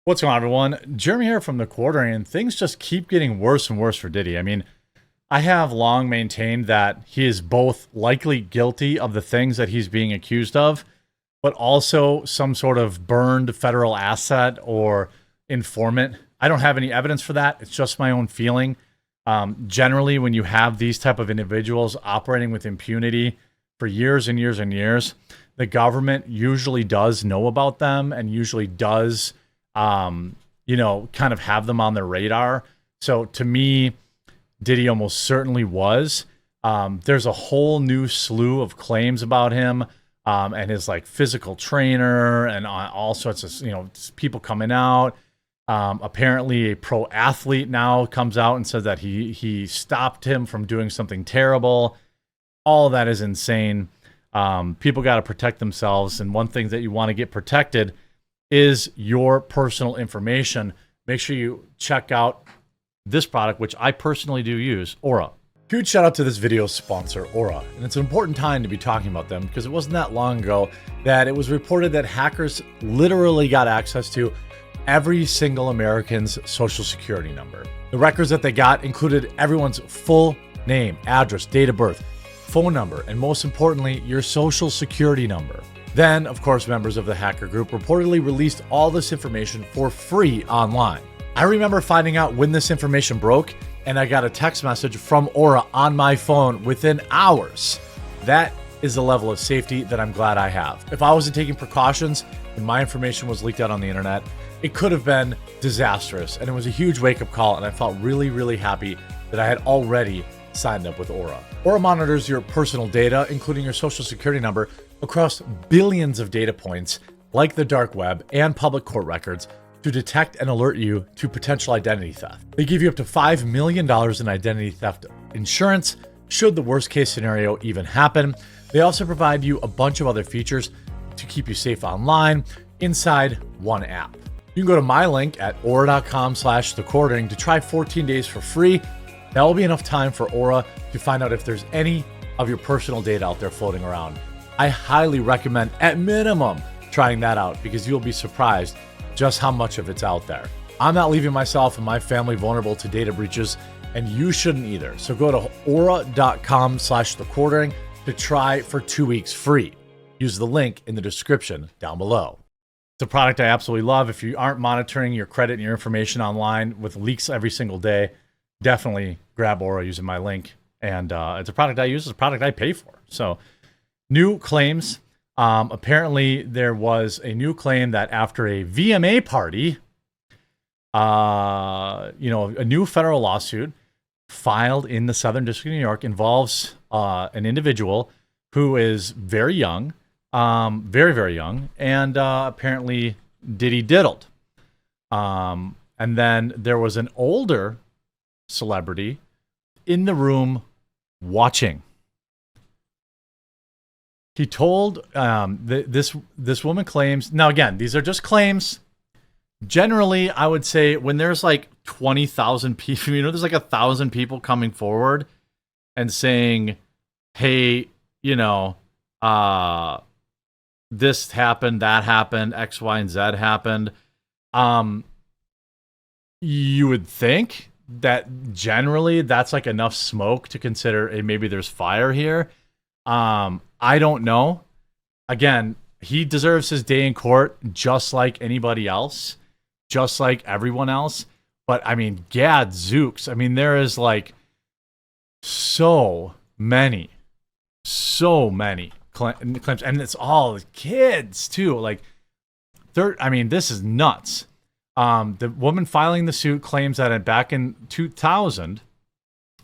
What's going on, everyone? Jeremy here from the Quartering, and things just keep getting worse and worse for Diddy. I mean, I have long maintained that he is both likely guilty of the things that he's being accused of, but also some sort of burned federal asset or informant. I don't have any evidence for that. It's just my own feeling. Generally, when you have these type of individuals operating with impunity for years and years and years, the government usually does know about them and usually does kind of have them on their radar. So to me, Diddy almost certainly was. There's a whole new slew of claims about him and his like physical trainer and all sorts of, people coming out. Apparently a pro athlete now comes out and says that he stopped him from doing something terrible. All that is insane. People got to protect themselves. And one thing that you want to get protected is your personal information. Make sure you check out this product, which I personally do use, Aura. Huge shout out to this video's sponsor, Aura. And it's an important time to be talking about them because it wasn't that long ago that it was reported that hackers literally got access to every single American's social security number. The records that they got included everyone's full name, address, date of birth, phone number, and most importantly, your social security number. Then, of course, members of the hacker group reportedly released all this information for free online. I remember finding out when this information broke, and I got a text message from Aura on my phone within hours. That is the level of safety that I'm glad I have. If I wasn't taking precautions and my information was leaked out on the internet, it could have been disastrous, and it was a huge wake-up call, and I felt really, really happy that I had already signed up with Aura. Aura monitors your personal data, including your social security number, across billions of data points, like the dark web and public court records, to detect and alert you to potential identity theft. They give you up to $5 million in identity theft insurance, should the worst case scenario even happen. They also provide you a bunch of other features to keep you safe online inside one app. You can go to my link at aura.com/thequartering to try 14 days for free. That will be enough time for Aura to find out if there's any of your personal data out there floating around. I highly recommend, at minimum, trying that out because you'll be surprised just how much of it's out there. I'm not leaving myself and my family vulnerable to data breaches, and you shouldn't either. So go to aura.com/thequartering to try for 2 weeks free. Use the link in the description down below. It's a product I absolutely love. If you aren't monitoring your credit and your information online with leaks every single day, definitely grab Aura using my link. And it's a product I use, it's a product I pay for. So new claims. Apparently there was a new claim that after a VMA party, a new federal lawsuit filed in the Southern District of New York involves an individual who is very young, very, very young, and apparently Diddy diddled. And then there was an older celebrity in the room watching. He told this woman claims. Now, again, these are just claims. Generally, I would say when there's like 20,000 people, there's like 1,000 people coming forward and saying, hey, this happened, that happened, X, Y, and Z happened. You would think that generally that's like enough smoke to consider maybe there's fire here. I don't know. Again, he deserves his day in court just like anybody else, just like everyone else. But I mean, gadzooks. I mean, there is like so many claims, and it's all kids too. Like, this is nuts. The woman filing the suit claims that back in 2000,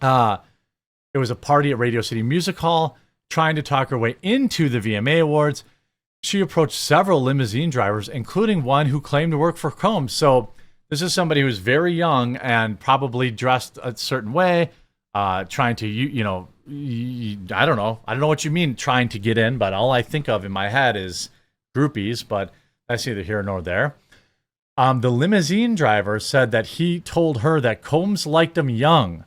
it was a party at Radio City Music Hall. Trying to talk her way into the VMA Awards, she approached several limousine drivers, including one who claimed to work for Combs. So this is somebody who's very young and probably dressed a certain way, trying to, I don't know what you mean trying to get in, but all I think of in my head is groupies, but that's neither here nor there. The limousine driver said that he told her that Combs liked him young,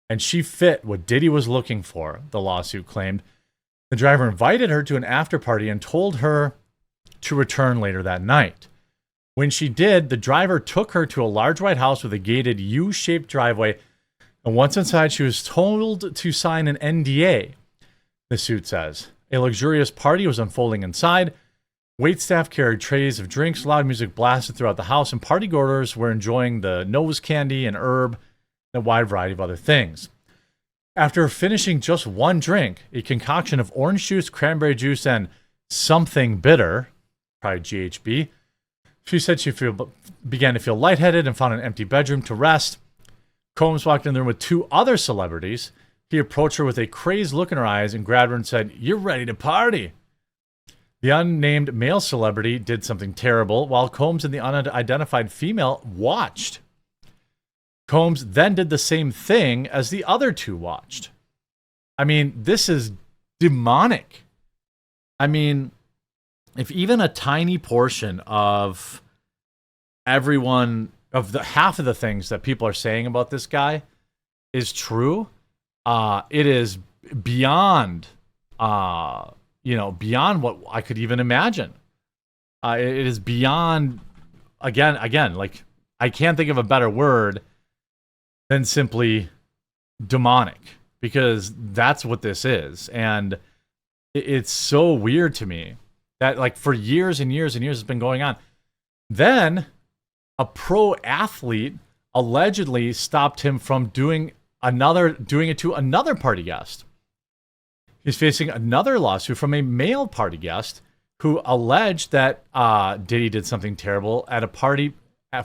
and she fit what Diddy was looking for, the lawsuit claimed. The driver invited her to an after party and told her to return later that night. When she did, the driver took her to a large white house with a gated U-shaped driveway. And once inside, she was told to sign an NDA, the suit says. A luxurious party was unfolding inside. Waitstaff carried trays of drinks, loud music blasted throughout the house, and partygoers were enjoying the nose candy and herb and a wide variety of other things. After finishing just one drink, a concoction of orange juice, cranberry juice, and something bitter, probably GHB, she said she began to feel lightheaded and found an empty bedroom to rest. Combs walked in there with two other celebrities. He approached her with a crazed look in her eyes and grabbed her and said, "You're ready to party." The unnamed male celebrity did something terrible while Combs and the unidentified female watched. Combs then did the same thing as the other two watched. I mean, this is demonic. I mean, if even a tiny portion of everyone, of the half of the things that people are saying about this guy is true, it is beyond, beyond what I could even imagine. It is beyond, again, like, I can't think of a better word than simply demonic, because that's what this is. And it's so weird to me that, like, for years and years and years it's been going on. Then a pro athlete allegedly stopped him from doing it to another party guest. He's facing another lawsuit from a male party guest who alleged that Diddy did something terrible at a party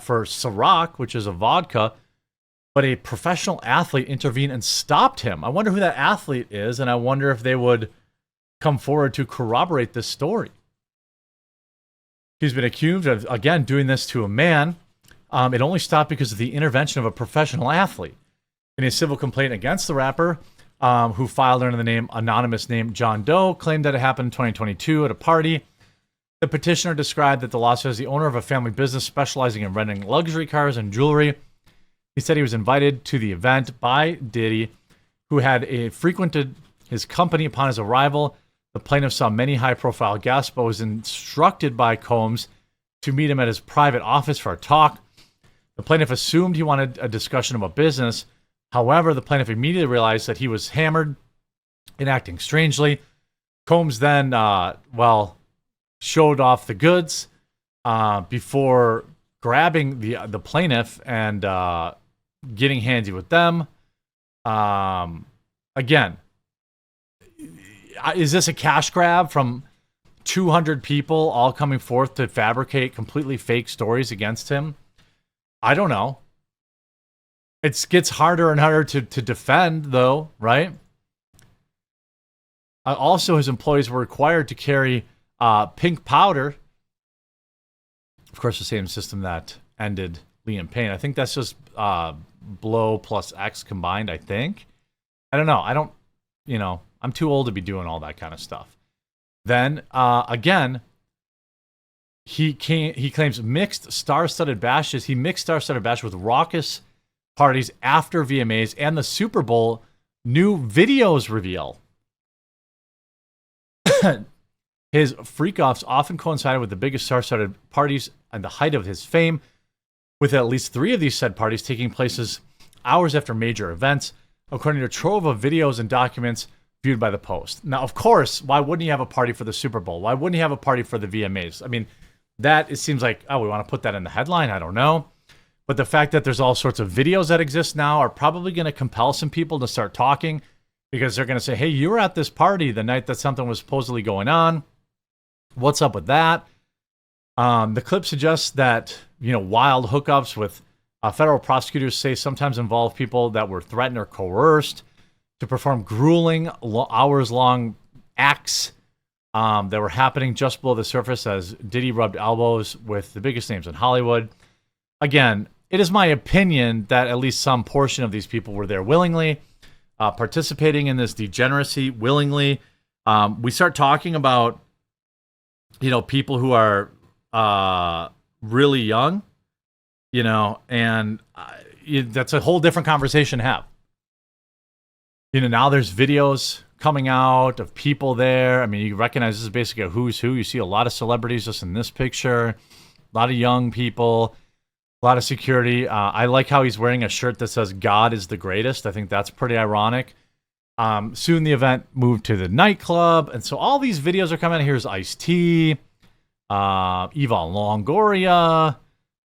for Ciroc, which is a vodka, but a professional athlete intervened and stopped him. I wonder who that athlete is, and I wonder if they would come forward to corroborate this story. He's been accused of, again, doing this to a man. It only stopped because of the intervention of a professional athlete. In a civil complaint against the rapper, who filed under the anonymous name John Doe, claimed that it happened in 2022 at a party. The petitioner described that the lawsuit as the owner of a family business specializing in renting luxury cars and jewelry. He said he was invited to the event by Diddy, who had frequented his company upon his arrival. The plaintiff saw many high-profile guests, but was instructed by Combs to meet him at his private office for a talk. The plaintiff assumed he wanted a discussion about business. However, the plaintiff immediately realized that he was hammered and acting strangely. Combs then, showed off the goods before grabbing the plaintiff and getting handsy with them. Again, is this a cash grab from 200 people all coming forth to fabricate completely fake stories against him? I don't know. It gets harder and harder to defend, though, right? Also, his employees were required to carry pink powder. Of course, the same system that ended Liam Payne. I think that's just blow plus X combined, I think. I don't know. I'm too old to be doing all that kind of stuff. Then, again, he claims mixed star-studded bashes. He mixed star-studded bashes with raucous parties after VMAs and the Super Bowl. New videos reveal. His freak-offs often coincided with the biggest star-studded parties and the height of his fame, with at least 3 of these said parties taking place hours after major events, according to a trove of videos and documents viewed by the Post. Now, of course, why wouldn't he have a party for the Super Bowl? Why wouldn't he have a party for the VMAs? I mean, it seems like, we want to put that in the headline. I don't know. But the fact that there's all sorts of videos that exist now are probably going to compel some people to start talking, because they're going to say, hey, you were at this party the night that something was supposedly going on. What's up with that? The clip suggests that, wild hookups with federal prosecutors say sometimes involve people that were threatened or coerced to perform grueling, hours-long acts that were happening just below the surface as Diddy rubbed elbows with the biggest names in Hollywood. Again, it is my opinion that at least some portion of these people were there willingly, participating in this degeneracy willingly. We start talking about, people who are really young, and that's a whole different conversation to have. Now there's videos coming out of people there. I mean, you recognize this is basically a who's who. You see a lot of celebrities just in this picture. A lot of young people, a lot of security. I like how he's wearing a shirt that says "God is the greatest." I think that's pretty ironic. Soon the event moved to the nightclub, and so all these videos are coming. Here's Ice-T, Eva Longoria,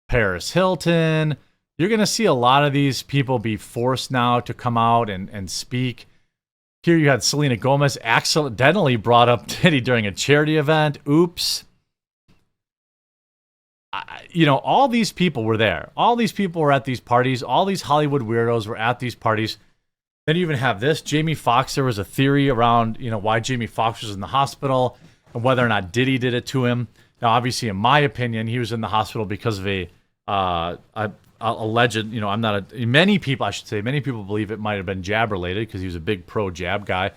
Paris Hilton. You're going to see a lot of these people be forced now to come out and speak. Here you had Selena Gomez accidentally brought up Diddy during a charity event. Oops. All these people were there. All these people were at these parties. All these Hollywood weirdos were at these parties. Then you even have this. Jamie Foxx, there was a theory around, why Jamie Foxx was in the hospital and whether or not Diddy did it to him. Now, obviously, in my opinion, he was in the hospital because of a alleged, many people believe it might have been jab related because he was a big pro jab guy.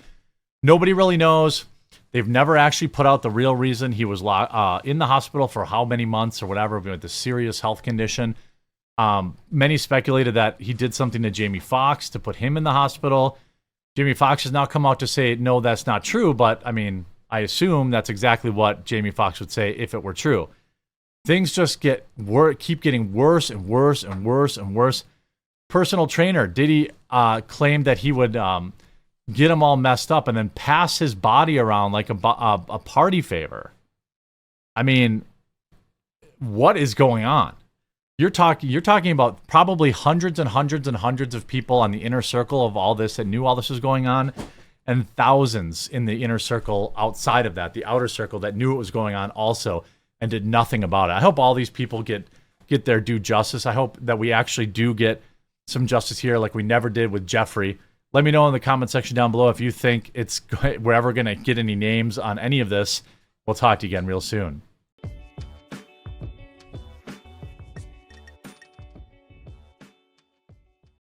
Nobody really knows. They've never actually put out the real reason he was in the hospital for how many months or whatever with a serious health condition. Many speculated that he did something to Jamie Foxx to put him in the hospital. Jamie Foxx has now come out to say, no, that's not true. But I mean, I assume that's exactly what Jamie Foxx would say if it were true. Things just keep getting worse and worse and worse and worse. Personal trainer Diddy claimed that he would get him all messed up and then pass his body around like a party favor. I mean, what is going on? You're talking about probably hundreds and hundreds and hundreds of people on the inner circle of all this that knew all this was going on, and thousands in the inner circle outside of that, the outer circle, that knew it was going on also and did nothing about it. I hope all these people get their due justice. I hope that we actually do get some justice here like we never did with Jeffrey. Let me know in the comment section down below if you think we're ever going to get any names on any of this. We'll talk to you again real soon.